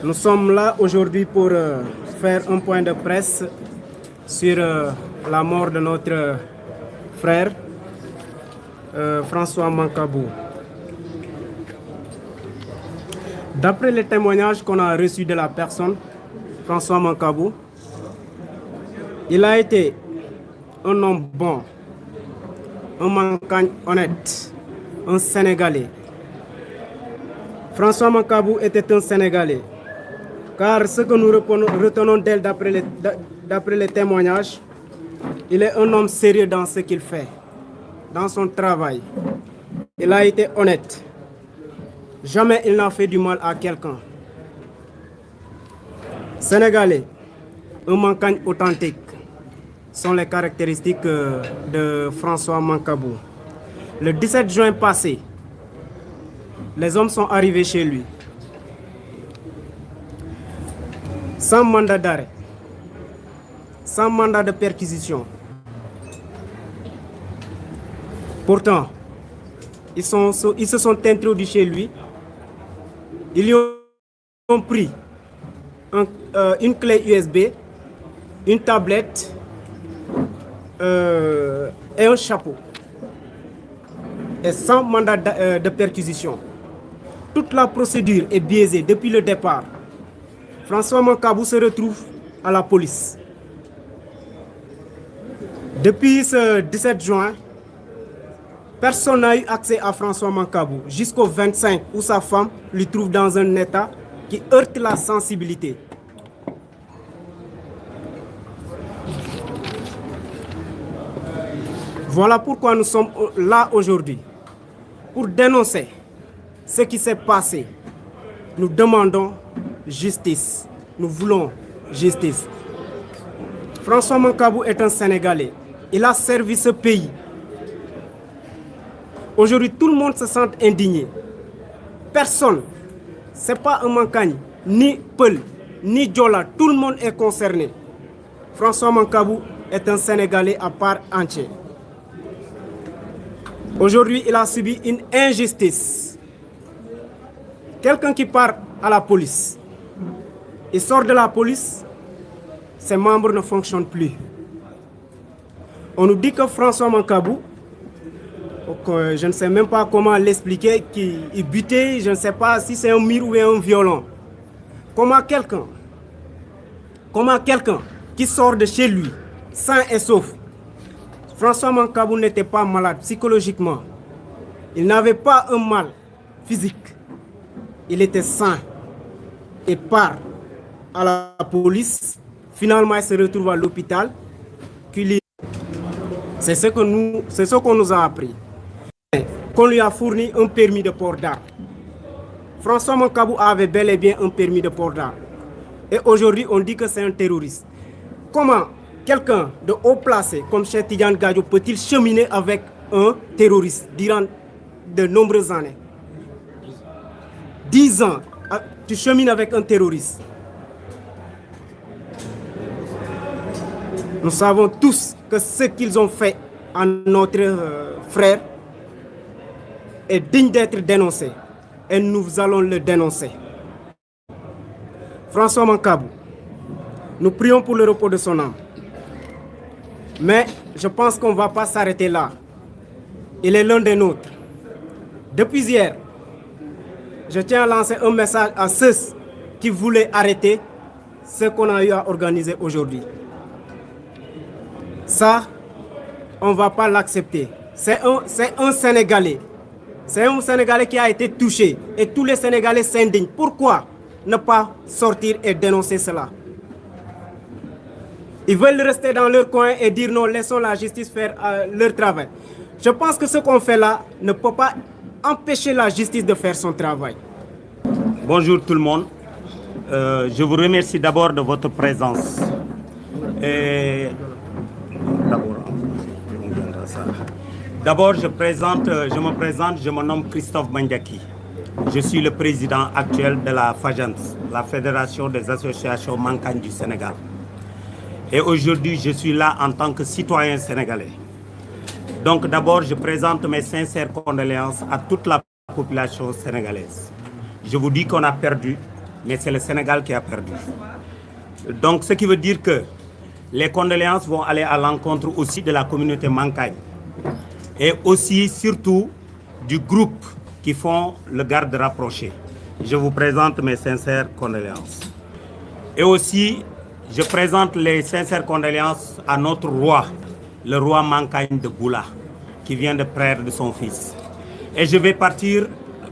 Nous sommes là aujourd'hui pour faire un point de presse sur la mort de notre frère François Mancabou. D'après les témoignages qu'on a reçus de la personne, François Mancabou, il a été un homme bon, un Mancagne honnête, un Sénégalais. François Mancabou était un Sénégalais, car ce que nous retenons d'elle d'après les témoignages, il est un homme sérieux dans ce qu'il fait, dans son travail. Il a été honnête. Jamais il n'a fait du mal à quelqu'un. Sénégalais, un Mancagne authentique sont les caractéristiques de François Mancabou. Le 17 juin passé, les hommes sont arrivés chez lui, sans mandat d'arrêt, sans mandat de perquisition. Pourtant, ils se sont introduits chez lui, ils lui ont pris une clé USB, une tablette et un chapeau, et sans mandat de perquisition. Toute la procédure est biaisée depuis le départ. François Mancabou se retrouve à la police. Depuis ce 17 juin, personne n'a eu accès à François Mancabou jusqu'au 25 où sa femme lui trouve dans un état qui heurte la sensibilité. Voilà pourquoi nous sommes là aujourd'hui, pour dénoncer ce qui s'est passé. Nous demandons justice. Nous voulons justice. François Mancabou est un Sénégalais. Il a servi ce pays. Aujourd'hui, tout le monde se sent indigné. Personne, ce n'est pas un Mancagne, ni Peul, ni Diola. Tout le monde est concerné. François Mancabou est un Sénégalais à part entière. Aujourd'hui, il a subi une injustice. Quelqu'un qui part à la police, il sort de la police, ses membres ne fonctionnent plus. On nous dit que François Mancabou, je ne sais même pas comment l'expliquer, qu'il butait, je ne sais pas si c'est un mur ou un violon. Comment quelqu'un qui sort de chez lui, sain et sauf, François Mancabou n'était pas malade psychologiquement. Il n'avait pas un mal physique. Il était sain et part à la police. Finalement, il se retrouve à l'hôpital. C'est ce qu'on nous a appris. Qu'on lui a fourni un permis de port d'armes. François Mancabou avait bel et bien un permis de port d'armes. Et aujourd'hui, on dit que c'est un terroriste. Comment quelqu'un de haut placé comme Cheikh Tidiane Gadio peut-il cheminer avec un terroriste durant de nombreuses années? 10 ans, tu chemines avec un terroriste. Nous savons tous que ce qu'ils ont fait à notre frère est digne d'être dénoncé. Et nous allons le dénoncer. François Mancabou, nous prions pour le repos de son âme. Mais je pense qu'on ne va pas s'arrêter là. Il est l'un des nôtres. Depuis hier, je tiens à lancer un message à ceux qui voulaient arrêter ce qu'on a eu à organiser aujourd'hui. Ça, on ne va pas l'accepter. C'est un Sénégalais. C'est un Sénégalais qui a été touché. Et tous les Sénégalais s'indignent. Pourquoi ne pas sortir et dénoncer cela? Ils veulent rester dans leur coin et dire non, laissons la justice faire leur travail. Je pense que ce qu'on fait là ne peut pas empêcher la justice de faire son travail. Bonjour tout le monde. Je vous remercie d'abord de votre présence. D'abord, je me présente, je me nomme Christophe Mandiaki. Je suis le président actuel de la FAJANS, la Fédération des associations Mancagne du Sénégal. Et aujourd'hui, je suis là en tant que citoyen sénégalais. Donc d'abord, je présente mes sincères condoléances à toute la population sénégalaise. Je vous dis qu'on a perdu mais c'est le Sénégal qui a perdu. Donc, ce qui veut dire que les condoléances vont aller à l'encontre aussi de la communauté Mankagne et aussi, surtout, du groupe qui font le garde rapproché. Je vous présente mes sincères condoléances. Et aussi, je présente les sincères condoléances à notre roi, le roi Mankagne de Boula, qui vient de perdre son fils. Et je vais partir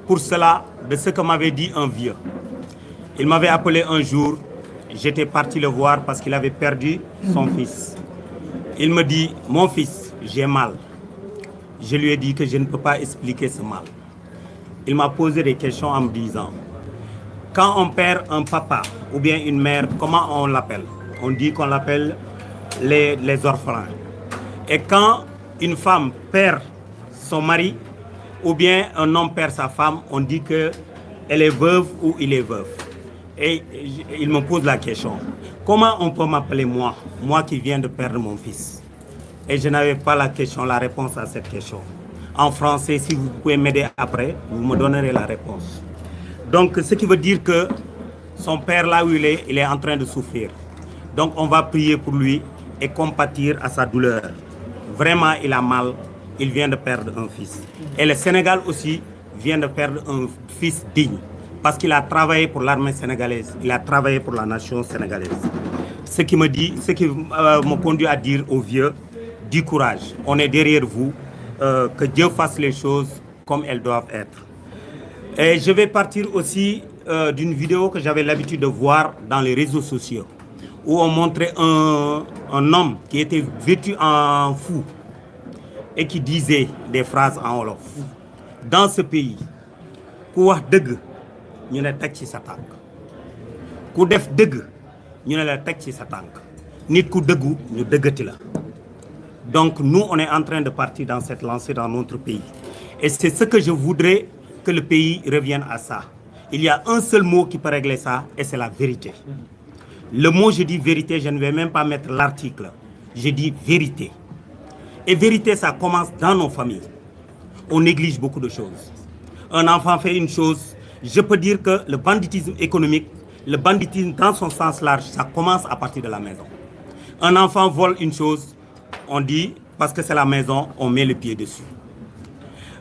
pour cela de ce que m'avait dit un vieux. Il m'avait appelé un jour, j'étais parti le voir parce qu'il avait perdu son fils. Il me dit, mon fils, j'ai mal. Je lui ai dit que je ne peux pas expliquer ce mal. Il m'a posé des questions en me disant, quand on perd un papa ou bien une mère, comment on l'appelle? On dit qu'on l'appelle les orphelins. Et quand une femme perd son mari ou bien un homme perd sa femme, on dit qu'elle est veuve ou il est veuf. Et il me pose la question, comment on peut m'appeler moi qui viens de perdre mon fils? Et je n'avais pas la réponse à cette question. En français, si vous pouvez m'aider après, vous me donnerez la réponse. Donc, ce qui veut dire que son père, là où il est en train de souffrir. Donc, on va prier pour lui et compatir à sa douleur. Vraiment, il a mal. Il vient de perdre un fils. Et le Sénégal aussi vient de perdre un fils digne. Parce qu'il a travaillé pour l'armée sénégalaise. Il a travaillé pour la nation sénégalaise. Ce qui me conduit à dire aux vieux, du courage. On est derrière vous. Que Dieu fasse les choses comme elles doivent être. Et je vais partir aussi d'une vidéo que j'avais l'habitude de voir dans les réseaux sociaux, où on montrait un homme qui était vêtu en fou et qui disait des phrases en wolof. Dans ce pays, ku wax dëgg ñu ne teg ci sa tànk, ku def dëgg ñu ne la teg ci sa tànk, nit ku dëggu ñu dëggati la. Donc nous, on est en train de partir dans cette lancée dans notre pays. Et c'est ce que je voudrais que le pays revienne à ça. Il y a un seul mot qui peut régler ça, et c'est la vérité. Le mot, je dis vérité, je ne vais même pas mettre l'article. Je dis vérité. Et vérité, ça commence dans nos familles. On néglige beaucoup de choses. Un enfant fait une chose, je peux dire que le banditisme économique, le banditisme dans son sens large, ça commence à partir de la maison. Un enfant vole une chose, on dit, parce que c'est la maison, on met le pied dessus.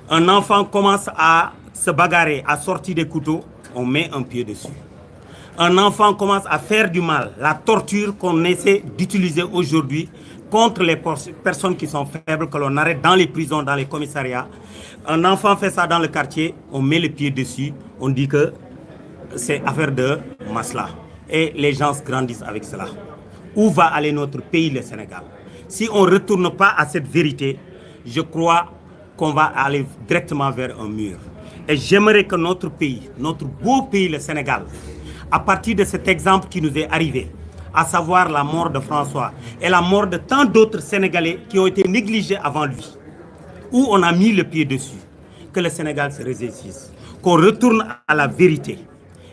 Un enfant commence à se bagarrer, à sortir des couteaux, on met un pied dessus. Un enfant commence à faire du mal, la torture qu'on essaie d'utiliser aujourd'hui contre les personnes qui sont faibles, que l'on arrête dans les prisons, dans les commissariats. Un enfant fait ça dans le quartier, on met le pied dessus, on dit que c'est affaire de masla. Et les gens grandissent avec cela. Où va aller notre pays, le Sénégal? Si on ne retourne pas à cette vérité, je crois qu'on va aller directement vers un mur. Et j'aimerais que notre pays, notre beau pays, le Sénégal, à partir de cet exemple qui nous est arrivé, à savoir la mort de François et la mort de tant d'autres Sénégalais qui ont été négligés avant lui, où on a mis le pied dessus, que le Sénégal se ressaisisse, qu'on retourne à la vérité.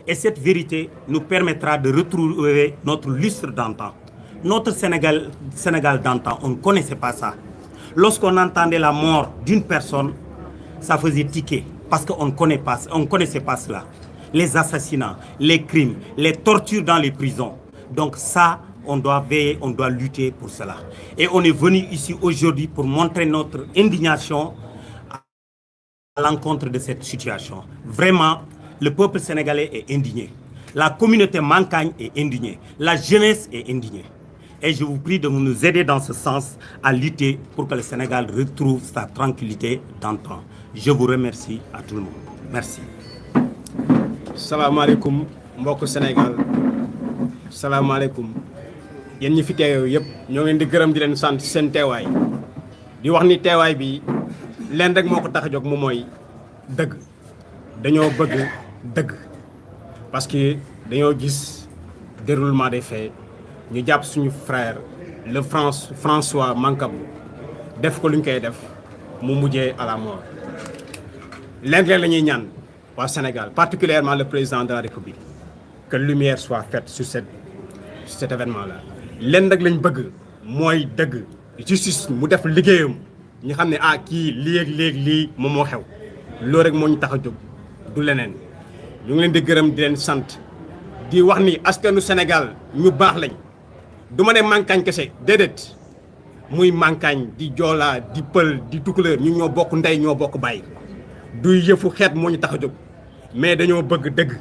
Et cette vérité nous permettra de retrouver notre lustre d'antan. Notre Sénégal d'antan, on ne connaissait pas ça. Lorsqu'on entendait la mort d'une personne, ça faisait tiquer, parce qu'on ne connaissait pas cela. Les assassinats, les crimes, les tortures dans les prisons. Donc ça, on doit veiller, on doit lutter pour cela. Et on est venu ici aujourd'hui pour montrer notre indignation à l'encontre de cette situation. Vraiment, le peuple sénégalais est indigné. La communauté Mankagne est indignée. La jeunesse est indignée. Et je vous prie de nous aider dans ce sens à lutter pour que le Sénégal retrouve sa tranquillité d'antan. Je vous remercie à tout le monde. Merci. Salam alaikum, mbokk Sénégal. Salam alaikum. Yéen ñi fi teew yëpp ñoo ngi leen di gërëm di leen sant seen teewaay. Di wax ni teewaay bi leen rek moo ko tax a jóg moom mooy dëgg. Dañoo bëgg dëgg. Parce que dañoo gis déroulement des faits. Ñu jàpp suñu frère le François Mancabou def ko lu ñu koy def mu mujjee à la mort. Léeg-léeg la ñuy ñaan waa Sénégal, particulièrement le président de la République, que lumière soit faite sur cet événement-là. Leen rek lañ bëgg mooy dëgg, justice mu def liggéeyam ñu xam ne kii lii moom moo xew. Loolu rek moo ñu tax a jóg du leneen. Ñu ngi leen di gërëm di leen sant di wax ni askanu Sénégal ñu baax lañ du ma ne Mankagne kese déedéet muy Mankagne di Joola di Pël di Tukulóor ñu ñoo bokk ndey ñoo bokk bàyyi du yëfu xeet moo ñu tax a jóg mais dañoo bëgg dëgg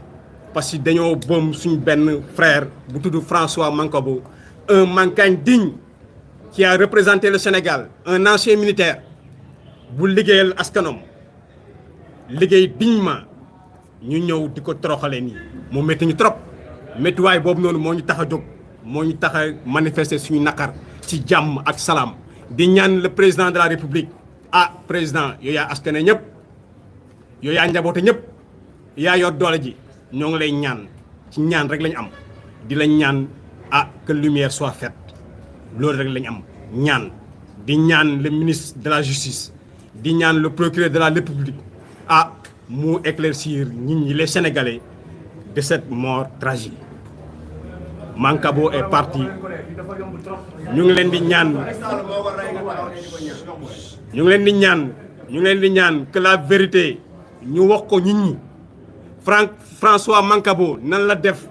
parce que dañoo boom suñ benn frère bu tudd François Mancabou un Mankagne digne qui a représenté le Sénégal un ancien militaire bu liggéeyal askanom liggéey dignement ñu ñëw di ko toroxale nii mu métti ñu trop méttiwaay boobu noonu moo ñu tax a jóg moo ñu tax a manifester suñu naqar ci jàmm ak salaam di ñaan le président de la république président yow yaa askane ñëpp yow yaa njaboote ñëpp yaa yor doole ji ñoo ngi lay ñaan ci ñaan rek lañ am di lañ ñaan que lumière soit faite loolu rek lañ am ñaan di ñaan le ministre de la justice di ñaan le procureur de la république mu éclaircir nit ñi les sénégalais de cette mort tragique. Mancabou est parti ñu ngi leen di ñaan que la vérité ñu wax ko nit ñi François Mancabou nan la def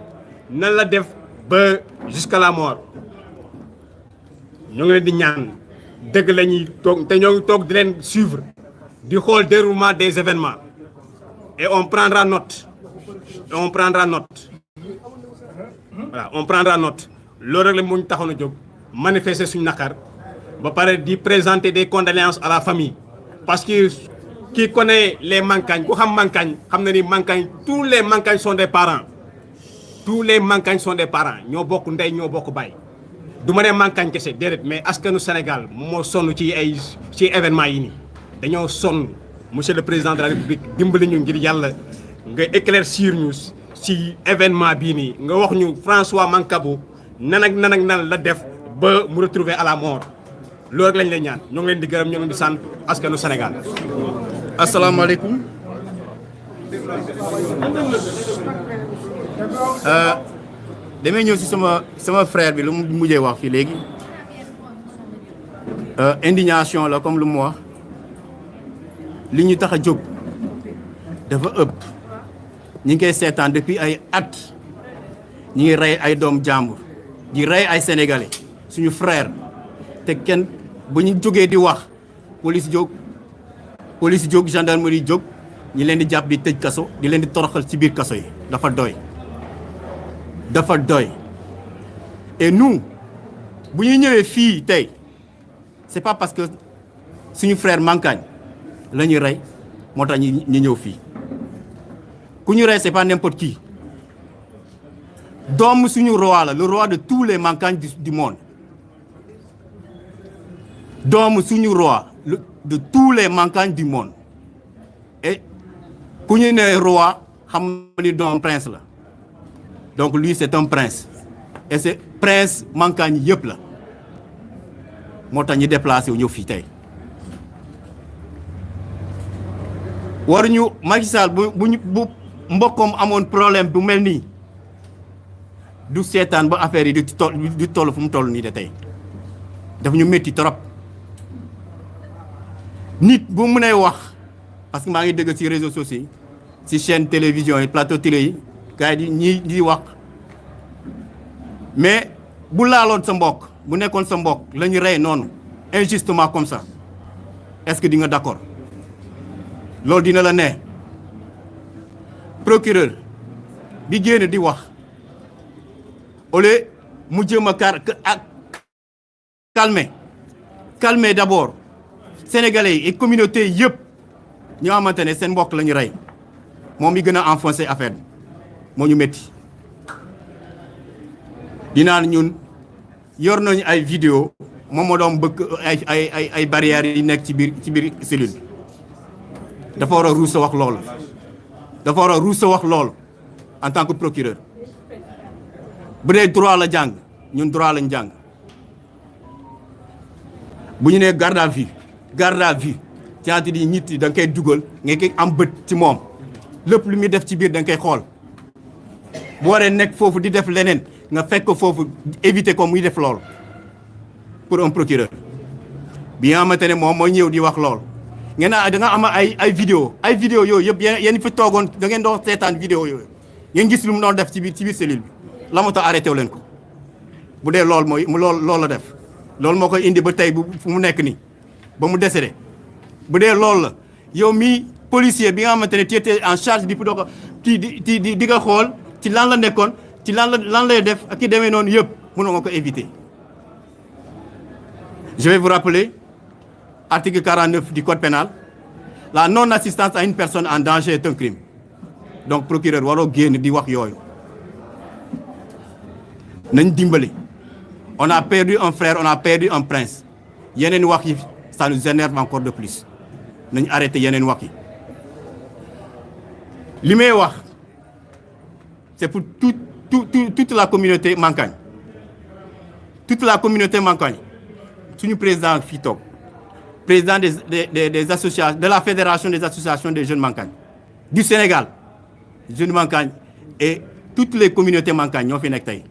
ba jusqu'à la mort ñu ngi leen di ñaan dëgg la ñuy toog te ñoo ngi toog di leen suivre di xool déroulement des événements et on prendra note voilà on prendra note loolu rek la moo ñu taxoon a jóg manifester suñu naqar ba pare di présenter des condoléances à la famille parce que qui connaît les Mankagne ku xam Mankagne xam na ni Mankagne tous les Mankagne sont des parents ñoo bokk ndey ñoo bokk baay du ma ne Mankagne kese déedéet mais askanu Sénégal moo sonn ci événements yi nii dañoo sonn monsieur le président de la république dimbali ñu ngir yàlla nga éclaircir ñu ci événement bii nii nga wax ñu François Mancabou nan la def ba mu retrouver à la mort loolu rek lañ lay ñaan ñoo ngi leen di gërëm ñoo ngi leen di sant askanu Sénégal. asalaamaaleykum damay ñëw ci sama frère bi lu mu mujjee wax fii léegi indignation la comme lu mu wax li ñu tax a jóg dafa ëpp ñi ngi koy seetaan depuis ay at ñi ngi rey ay doom jàmbur di rey ay sénégalais suñu frère te kenn bu ñu jógee di wax police jóg gendarmerie jóg ñi leen di jàpp di tëj kaso di leen di toroxal ci biir kaso yi dafa doy et nous bu ñu ñëwee fii tey c'est pas parce que suñu frère Mankagne la ñuy rey moo tax ñu ñëw fii ku ñu rey c'est pas n'importe qui doomu suñu roi la le roi de tous les Mankagnes du monde doomu suñu roi de tous les Mankagnes du monde et ku ñu ne roi xam ni doom prince la donc lui c'est un prince et c'est prince Mankagne yëpp la moo tax ñu déplacé wu ñëw fii tey waruñu Macky Sall bu mbokkoom amoon problème bu mel nii du seetaan ba affaire yi du toll fu mu toll nii de tey daf ñu métti trop nit bu mënee wax parce que maa ngi dégg ci réseaux sociaux ci chaîne télévision yi plateau télé yi gars yi ñi di wax mais bu laaloon sa mbokk bu nekkoon sa mbokk la ñu rey noonu injustement comme ça est-ce que di nga d'accord loolu dina la ne procureur bi génn di wax au lieu mu jéem a calmer d'abord sénégalais yi et communauté yëpp ñoo xamante ne seen mbokk la ñu rey moom mi gën a enfoncé affaire bi moo ñu métti dinaan ñun yor nañu ay vidéo moom moo doon bëgg ay barrières yi nekk ci biir cellule bi dafa war a ruus wax loolu dafa war a ruus wax loolu en tant que procureur bu dee droit la jàng ñun droit lañ jàng bu ñu nee garde à vue c'est-à-dire di nit yi da nga koy dugal nga koy am bët ci moom lépp lu muy def ci biir da nga koy xool bu waree nekk foofu di def leneen nga fekk ko foofu éviter ko muy def loolu pour un procureur bi nga xamante ne moom mooy ñëw di wax loolu ngeen da nga am ay vidéo yooyu yëpp yéen fi toogoon da ngeen doon seetaan vidéo yooyu ngeen gis lu mu doon def ci biir cellule bi la moo tax arrêté wu leen ko bu dee loolu mooy loolu la def loolu moo koy indi ba tey bu fu mu nekk nii ba mu décédé bu dee loolu la yow mii policier bi nga xamante ne tu étais en charge di ko di nga xool ci lan la nekkoon ci lan lay def ak ki demee noonu yëpp mënoo nga ko éviter. Je vais vous rappeler article 49 du code pénal, la non-assistance à une personne en danger est un crime. Donc procureur waroo génn di wax yooyu nañ dimbali. On a perdu un frère, on a perdu un prince. Yeneen wax yi ça nous énerve encore de plus. Nañ arrêté yeneen wax yi. Li may wax c'est pour toute la communauté Mankagne. Toute la communauté Mankagne. Suñu président fii toog président des associations de la fédération des associations des jeunes Mankagne du Sénégal jeunes Mankagne et toutes les communautés Mankagne ñoo fi nekk tey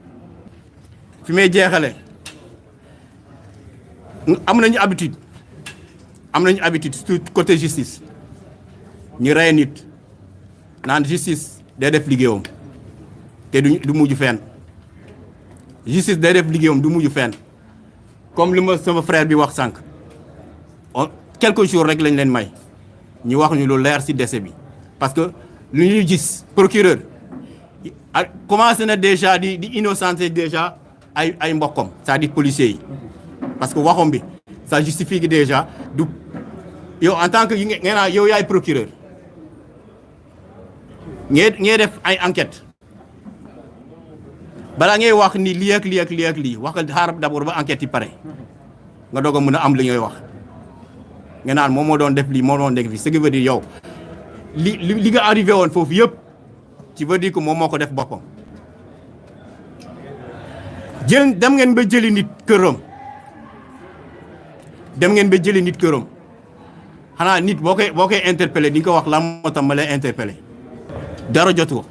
fi may jeexale am nañu habitude surtout côté justice ñu rey nit naan justice day def liggéeyam te du mujj fenn justice day def liggéeyam du mujj fenn comme li ma sama frère bi wax sànq quelques jours rek lañ leen may ñu wax ñu lu leer ci décès bi parce que lu ñuy gis procureur commencé na déjà di innocenter déjà ay mbokkam c'est-à-dire policiers yi parce que waxam bi ça justifie déjà du yow en tant que yow yaay procureur ngay def ay enquête balaa ngay wax ni lii ak lii waxal xaar d'abord ba enquête yi pare nga doog a mën a am li ngay wax nga naan moom moo doon def lii moo doon def lii ce qui veut dire yow li nga arrivé woon foofu yëpp ci veut dire que moom moo ko def boppam. dem ngeen ba jëli nit këram xanaa nit boo koy interpellé di nga ko wax lan moo tax ma lay interpellé dara jotu ko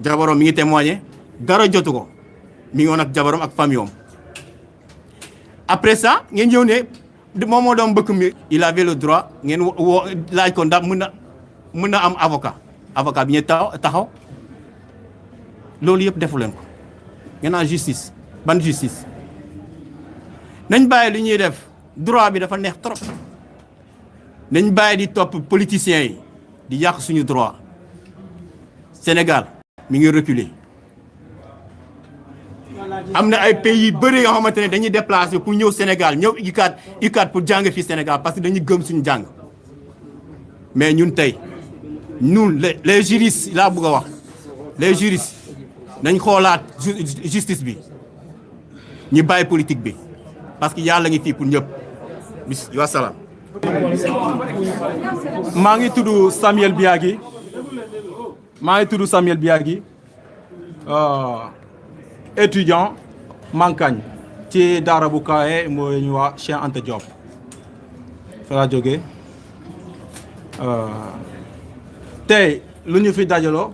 jabarom mi ngi témoigné dara jotu ko. mi ngi woon ak jabaram ak famille am après ça ngeen ñëw ne moom moo doon mbëkk mi il avait le droit ngeen woo laaj ko ndax mën na am avocat bi ñu taxaw loolu yëpp defu leen ko ngeen naan justice ban justice nañ bàyyi li ñuy def droit bi dafa neex trop nañ bàyyi di topp politiciens yi di yàq suñu droit Sénégal mi ngi reculer am na ay pays yu bëri yoo xamante ne dañuy déplacer pour ñëw Sénégal ñëw UCAD pour jàng fii Sénégal parce que dañuy gëm suñu jàng mais ñun tey ñun les juristes laa bëgg a wax les juristes nañ xoolaat justice bi ñu bàyyi politique bi parce que yàlla ngi fii pour ñëpp bis wa salaam. maa ngi tudd Samuel Biagui étudiant Mankagne ci daara bu kawe mooy ñu wax Cheikh Anta Diop fa laa jógee tey lu ñu fi dajaloo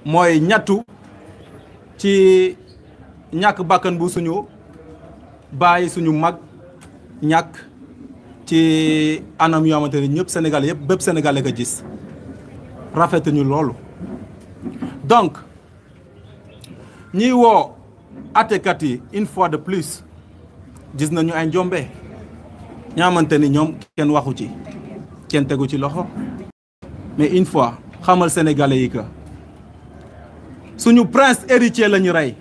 mooy ñattu ci ñàkk bakkan bu suñu bàyyi suñu mag ñàkk ci anam yoo xamante ne ñëpp Sénégal yëpp bépp Sénégal la ko gis rafetuñu loolu donc ñiy woo àttekat yi une fois de plus gis nañu ay njombe ñoo xamante ni ñoom kenn waxu ci kenn tegu ci loxo mais une fois xamal sénégalais yi que suñu prince héritier la ñu rey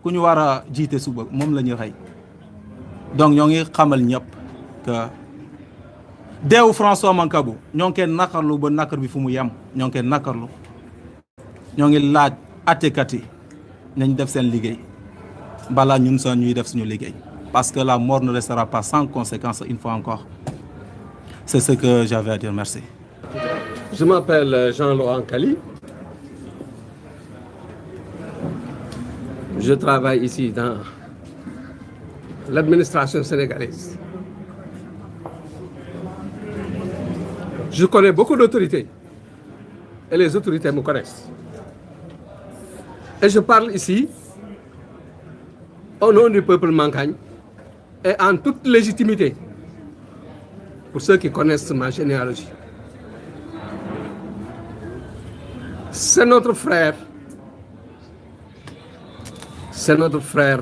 ku ñu war a jiite suba moom la ñu rey donc ñoo ngi xamal ñëpp que deewu François Mancabou ñoo ngi koy nakarlu ba nakar bi fu mu yem ñoo ngi koy nakarlu ñoo ngi laaj àttekat yi nañ def seen liggéey balaa ñun sax ñuy def suñu liggéey parce que la mort ne restera pas sans conséquence une fois encore c'est ce que j'avais à dire. Merci. Je m'appelle Jean-Laurent Kali. Je travaille ici dans l'administration sénégalaise. Je connais beaucoup d'autorités et les autorités me connaissent. Et je parle ici au nom du peuple Mankagne et en toute légitimité pour ceux qui connaissent ma généalogie. C'est notre frère. C'est notre frère,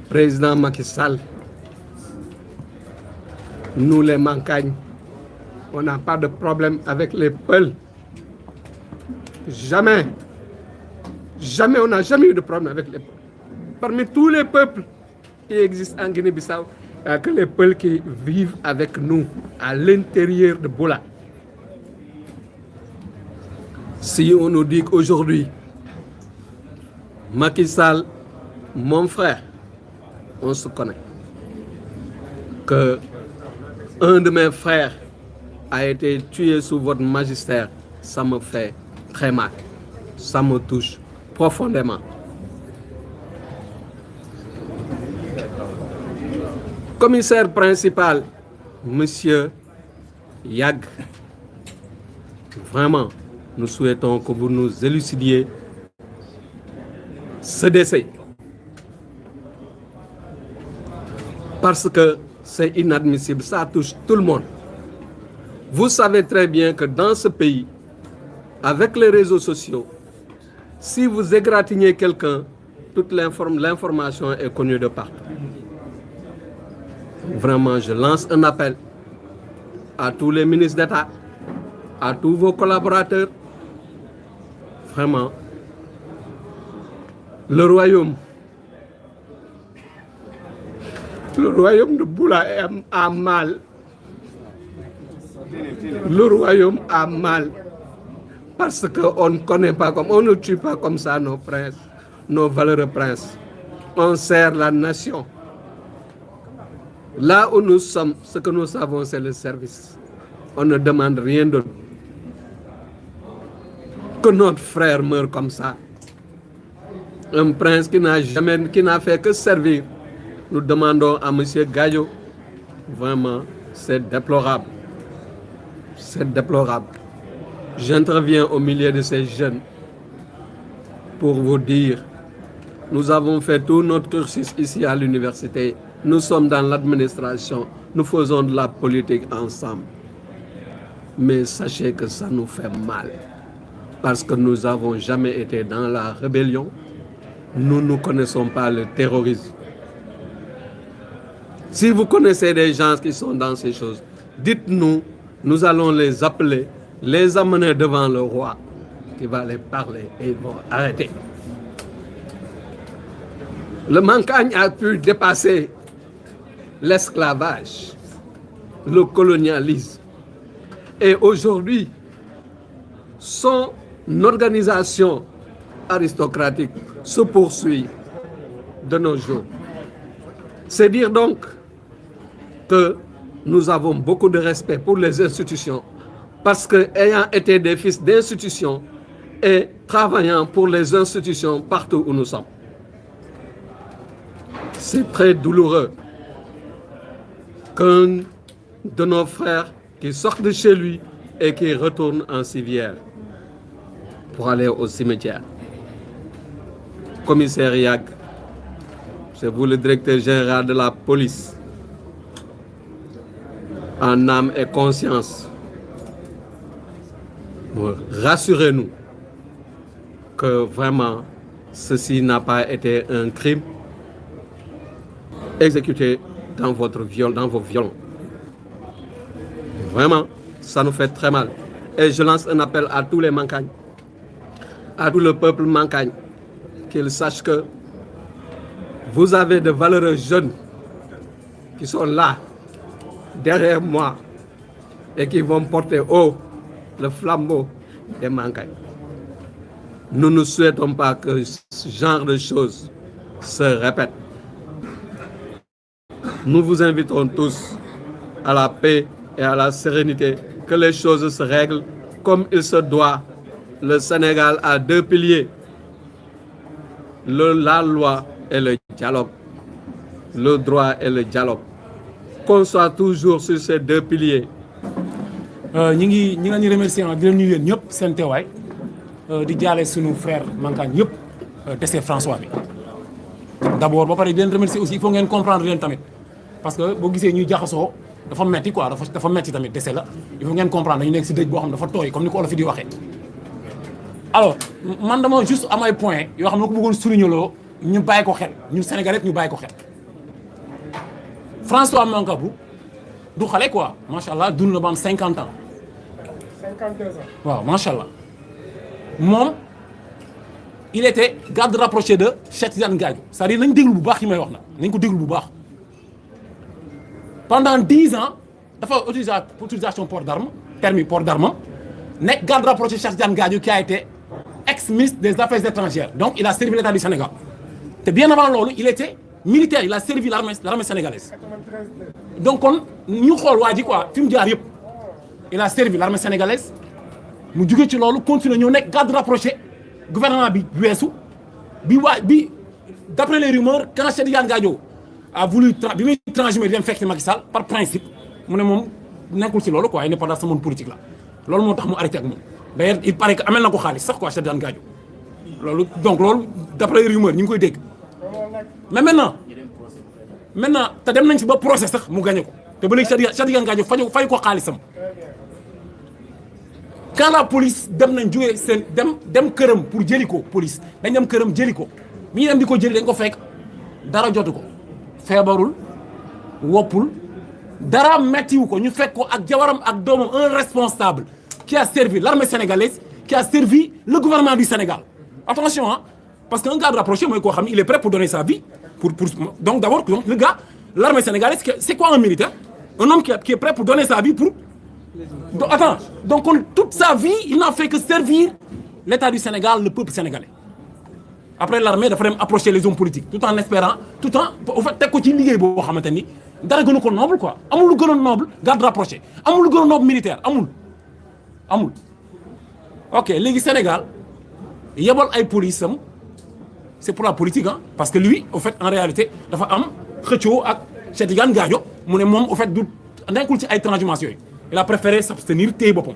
président Macky Sall. Nous les Mancagnes, on n'a pas de problème avec les Peuls. Jamais. Jamais, on n'a jamais eu de problème avec les Peuls. Parmi tous les peuples qui existent en Guinée-Bissau, il n'y a que les Peuls qui vivent avec nous à l'intérieur de Boula. Si on nous dit qu'aujourd'hui, Macky Sall, mon frère, on se connaît, que un de mes frères a été tué sous votre magistère, ça me fait très mal, ça me touche profondément. Commissaire principal, Monsieur Yag, vraiment, nous souhaitons que vous nous élucidiez ce décès. Parce que c'est inadmissible, ça touche tout le monde. Vous savez très bien que dans ce pays, avec les réseaux sociaux, si vous égratignez quelqu'un, toute l'information est connue de partout. Vraiment, je lance un appel à tous les ministres d'État, à tous vos collaborateurs. Vraiment, le royaume de Boula a mal. Le royaume a mal. Parce qu'on ne connaît pas comme, on ne tue pas comme ça nos princes, nos valeureux princes. On sert la nation. Là où nous sommes, ce que nous savons, c'est le service. On ne demande rien d'autre. Que notre frère meure comme ça. Un prince qui n'a fait que servir. Nous demandons à M. Gayo, vraiment, c'est déplorable. C'est déplorable. J'interviens au milieu de ces jeunes pour vous dire, nous avons fait tout notre cursus ici à l'université. Nous sommes dans l'administration, nous faisons de la politique ensemble. Mais sachez que ça nous fait mal. Parce que nous n'avons jamais été dans la rébellion. Nous ne connaissons pas le terrorisme. Si vous connaissez des gens qui sont dans ces choses, dites-nous, nous allons les appeler, les amener devant le roi qui va les parler et ils vont arrêter. Le Mancagne a pu dépasser l'esclavage, le colonialisme. Et aujourd'hui, son organisation aristocratique se poursuit de nos jours. C'est dire donc que nous avons beaucoup de respect pour les institutions parce que, ayant été des fils d'institutions et travaillant pour les institutions partout où nous sommes, c'est très douloureux qu'un de nos frères qui sort de chez lui et qui retourne en civière pour aller au cimetière. Commissaire Yag, c'est vous le directeur général de la police. En âme et conscience, rassurez-nous que vraiment ceci n'a pas été un crime exécuté dans vos violons. Vraiment, ça nous fait très mal. Et je lance un appel à tous les Mancagnes, à tout le peuple Mancagne, qu'ils sachent que vous avez de valeureux jeunes qui sont là, derrière moi, et qui vont porter haut le flambeau des Mancagnes. Nous ne souhaitons pas que ce genre de choses se répètent. Nous vous invitons tous à la paix et à la sérénité, que les choses se règlent comme il se doit. Le Sénégal a deux piliers, la loi et le dialogue, le droit et le dialogue. Qu'on soit toujours sur ces deux piliers. ñi ngi leen di remercier di leen nuyu yéen ñëpp seen teewaay di jaale suñu frère Mancagne yëpp décès François bi d'abord ba pare di leen remercier aussi il faut ngeen comprendre leen tamit parce que boo gisee ñuy jaxasoo dafa metti quoi dafa metti tamit décès la il faut ngeen comprendre dañu nekk si dëj boo xam dafa tooy comme ni ko olof yi di waxee alors man dama juste am ay points yoo xam ne ko bëggoon souligner loo ñu bàyyi ko xel ñun Sénégalais ñu bàyyi ko xel François Mancabou du xale quoi macha allah dund na ba am 50 ans. 52 ans. waaw macha allah moom il était garde rapproché de Cheikh Tidiane Gadio c'est-à-dire nañ déglu bu baax yi may wax nag nañ ko déglu bu baax pendant 10 ans dafa utilisation port d'arme permis port d'arme nekk garde rapproché Cheikh Tidiane Gadio qui a été ex-ministre des Affaires étrangères donc il a servi l'État du Sénégal te bien avant loolu il était militaire il a servi l'armée sénégalaise donc kon ñu xool waa ji quoi fi mu jaar yëpp il a servi l'armée sénégalaise mu jóge ci loolu continuer ñëw nekk garde rapproché gouvernement bi weesu bi d'après les rumeurs quand Cheikh Tidiane Gadio a voulu bi muy transhumé dem fekk Macky Sall par principe mu ne moom nekkul ci loolu quoi il n'est pas dans ce monde politique là loolu moo tax mu arrêté ak moom d'ailleurs il paraît que amel na ko xaalis sax quoi Cheikh Tidiane Gadio loolu donc loolu d'après les rumeurs ñu ngi koy dégg mais maintenant te dem nañ ci ba procès sax mu gagné ko te ba léegi Cheikh Tidiane Gadio fay ko xaalisam quand la police dem nañ jógee seen dem këram pour jëli ko police dañ dem këram jëli ko bi ñu dem di ko jëli dañ ko fekk dara jotu ko feebarul woppul dara mettiwu ko ñu fekk ko ak jawaram ak doomam un responsable qui a servi l'armée sénégalaise qui a servi le gouvernement du Sénégal attention hein parce que un garde rapproché mooy koo xam ne il est prêt pour donner sa vie pour donc d'abord donc le gars l'armée sénégalaise c'est quoi un militaire un homme qui est prêt pour donner sa vie pour donc toute sa vie il n'a fait que servir l'État du Sénégal le peuple sénégalais après l'armée dafa dem approcher les hommes politiques tout en espérant tout en au fait teg ko ci liggéey boo xamante ni dara gënu ko noble quoi amul lu gënoon noble garde rapproché amul lu gënoon noble militaire amul ok léegi Sénégal yebal ay police am c'est pour la politique hein parce que lui au fait en réalité dafa am xëccoo ak Cheikh Tidiane Gadio mu ne moom au fait du nekkul ci ay transhumance yooyu il a préféré s'abstenir téye boppam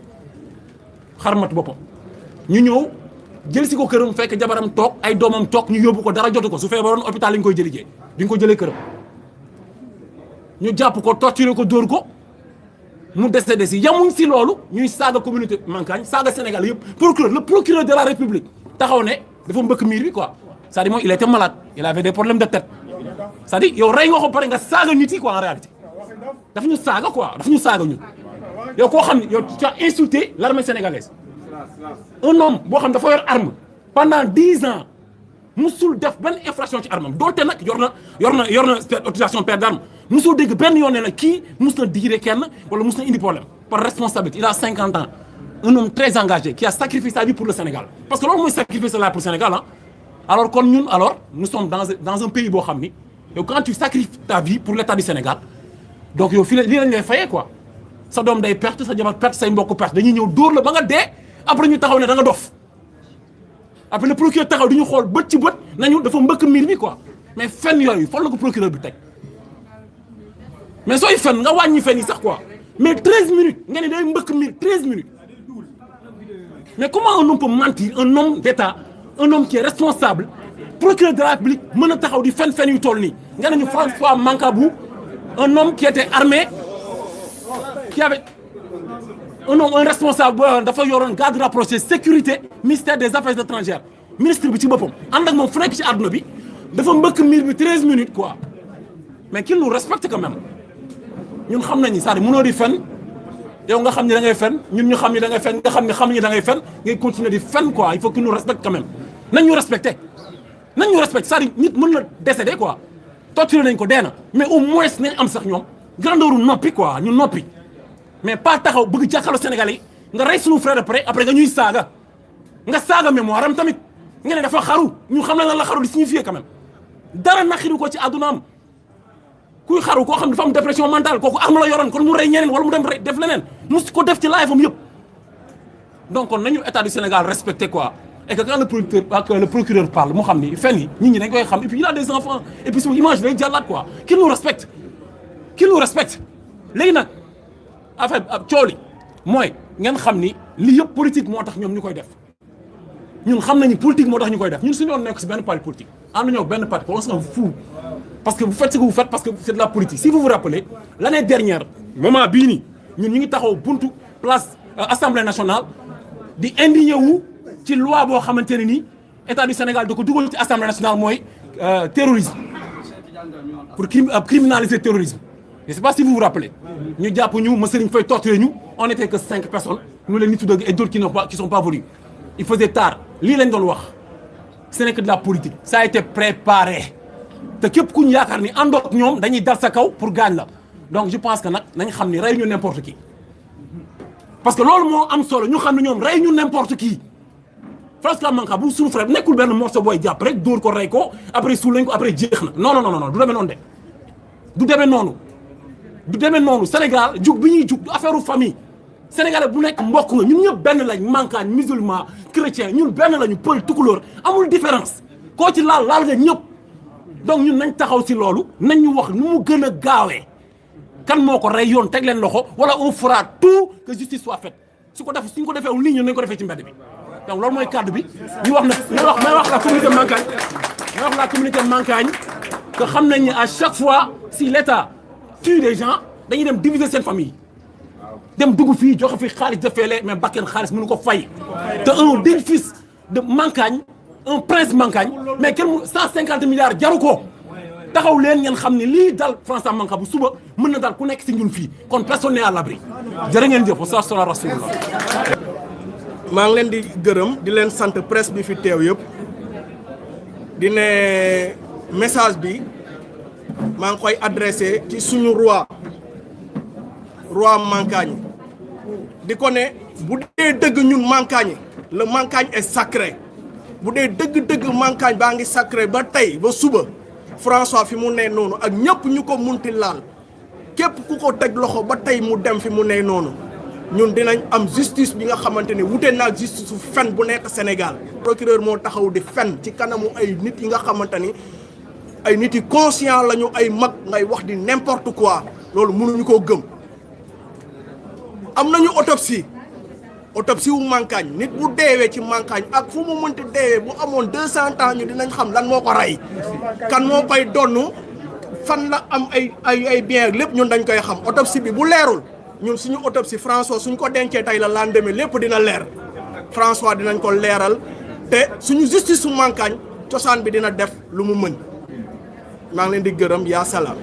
xarmat boppam ñu ñëw jël si ko këram fekk jabaram toog ay doomam toog ñu yóbbu ko dara jotu ko su feebaroon hôpital lañ koy jëli jee duñ ko jëlee këram ñu jàpp ko torturer ko dóor ko mu décédé si yamuñ si loolu ñuy saaga communauté Mankagne saaga Sénégal yëpp le procureur de la République taxaw ne dafa mbëkk miir bi quoi c'est-à-dire moom il était malade il avait des problèmes de tête c'est-à-dire yow rey nga ko pare nga saaga nit yi quoi en réalité dafa ñu saaga quoi dafa ñu saaga ñun yow koo xam ne yow tu as insulté l'armée sénégalaise un homme boo xam dafa yor arme pendant 10 ans musul def benn infraction ci armam doonte nag yor na autorisation port d'arme musul dégg benn yoon ne la kii mus na digire kenn wala mus na indi problème par responsabilité il a 50 ans un homme très engagé qui a sacrifié sa vie pour le Sénégal parce que loolu mooy sacrifier sa vie pour le Sénégal ah alors kon ñun alors nous sommes dans un pays boo xam ni yow quand tu sacrifies ta vie pour l'État du Sénégal donc yow fii lii lañ lay fayee quoi sa doom day perte sa jabar perte say mbokk perte dañuy ñëw dóor la ba nga dee après ñu taxaw ne da nga dof après le procureur taxaw di ñu xool bët ci bët nañu dafa mbëkk miir bi quoi mais fen yooyu fan la ko procureur bi teg mais sooy fen nga wàññi fen yi sax quoi mais 13 minutes nga ne day mbëkk miir 13 minutes mais comment un homme peut mentir un homme d'État un homme qui est responsable procureur de la République mën a taxaw di fen yu toll nii nga ne ñu François Mancabou un homme qui était armé qui avait un responsable dafa yoroon garde rapproché sécurité ministère des affaires étrangères ministre bi ci boppam ànd ak moom fu nekk ci àdduna bi dafa mbëkk miir bi 13 minutes quoi mais qu'il nous respecte quand même ñun xam nañu c'est-à-dire mënoo di fen yow nga xam ni da ngay fen ñun ñu xam ni da ngay fen nga xam ni da ngay fen ngay continuer di fen quoi il faut qu'il nous respecte quand même nañ ñu respecté c'est-à-dire nit mën na décédé quoi torturé nañ ko dee na mais au moins nañ am sax ñoom grandeuru noppi quoi ñu noppi mais pas taxaw bëgg jàkkaarloo Sénégal yi nga rey suñu frère après nga ñuy saaga nga saaga mémoire am tamit nga ne dafa xaru ñu xam na la xaru di signifier quand même dara naxiru ko ci àddunaam kuy xaru koo xam dafa am dépression mentale kooku arme la yoroon kon mu rey ñeneen wala mu dem def leneen mus ko def ci live am yëpp donc kon nañu état du Sénégal respecté quoi et que quand le procureur parle mu xam ni fen yi nit ñi dañ koy xam et puis il a des enfants et puis suñu image day jàllaat quoi qu'il nous respecte léegi nag affaire cooli mooy ngeen xam ni li yëpp politique moo tax ñoom ñu koy def ñun xam nañu politique moo tax ñu koy def ñun suñu yoon nekk si benn parti politique ànd ñoo benn parti on s'en fout parce que vous faites ce que vous faites parce que c'est de la politique si vous vous rappelez l'année dernière moment bii nii ñun ñu ngi taxaw buntu place Assemblée nationale di indigné wu ci loi boo xamante ne nii état du Sénégal da ko dugal ci assemblée nationale mooy terrorisme pour criminaliser terrorisme. Je ne sais pas si vous vous rappelez ñu jàpp ñu ma Serigne Faye torturé ñu on était que 5 personnes ñu leen nitu dëgg et d'autres qui sont pas venus. Il faisait tard lii lañ doon wax ce n'est que de la politique ça a été préparé te képp ku ñu yaakaar ni àndoog ñoom dañuy dal sa kaw pour gaañ la donc je pense que nag nañ xam ni rey ñu n'importe qui parce que loolu moo am solo ñu xam ne ñoom rey ñu n'importe qui François Mancabou bu suñu frère nekkul benn morceau booy jàpp rek dóor ko rey ko après suul lañ ko après jeex na non du demee noonu de du demee noonu du demee noonu Sénégal jug bi ñuy jug du affaire famille Sénégalais bu nekk mbokk nga ñun ñëpp benn lañ Mankagne musulman chrétien ñun benn lañu pël tukulóor amul différence koo ci laal nga ñëpp donc ñun nañ taxaw ci loolu nañ ñu wax nu mu gën a gaawee kan moo ko rey yoon teg leen loxo wala on fera tout que justice soit faite suñ ko defee wu nii ñun nañ ko defee ci mbedd bi donc loolu mooy cadre bi ñu wax na may wax la communauté Mankagne que xam nañ ni à chaque fois si l'État tue des gens dañuy dem diviser seen famille dem dugg fii joxe fi xaalis defeele mais bakkeen xaalis mënu ko fay te un digne fils de Mankagne un prince Mankagne mais kenn mu 150 milliards jaru ko taxaw leen ngeen xam ne lii dal François Mancabou suba mën na dal ku nekk si ñun fii kon personne n'est à l'abri jërë ngeen jëf sa sala rasulullah maa ngi leen di gërëm di leen sant presse bi fi teew yëpp di ne message bi maa ngi koy adressé ci suñu roi Mankagne di ko ne bu dee dëgg ñun Mankagne le Mankagne est sacré bu dee dëgg Mankagne baa ngi sacré ba tey ba suba François fi mu ne noonu ak ñëpp ñu ko munti laal képp ku ko teg loxo ba tey mu dem fi mu ne noonu ñun dinañ am justice bi nga xamante ne wute naag justice su fen bu nekk Sénégal. procureur moo taxaw di fen ci kanamu ay nit yi nga xamante ni ay nit yi conscient lañu ay mag ngay wax di n'importe quoi loolu mënuñu koo gëm. am nañu autopsie wu Mankagne nit bu deewee ci Mankagne ak fu mu mënti deewee bu amoon 200 ans ñu dinañ xam lan moo ko rey kan moo koy donnu fan la am ay bien lépp ñun dañ koy xam autopsie bi bu leerul ñun suñu autopsie François suñ ko dencee tey la lendemain lépp dina leer François dinañ ko leeral te suñu justice su Mankagne cosaan bi dina def lu mu mën maa ngi leen di gërëm yaa salaam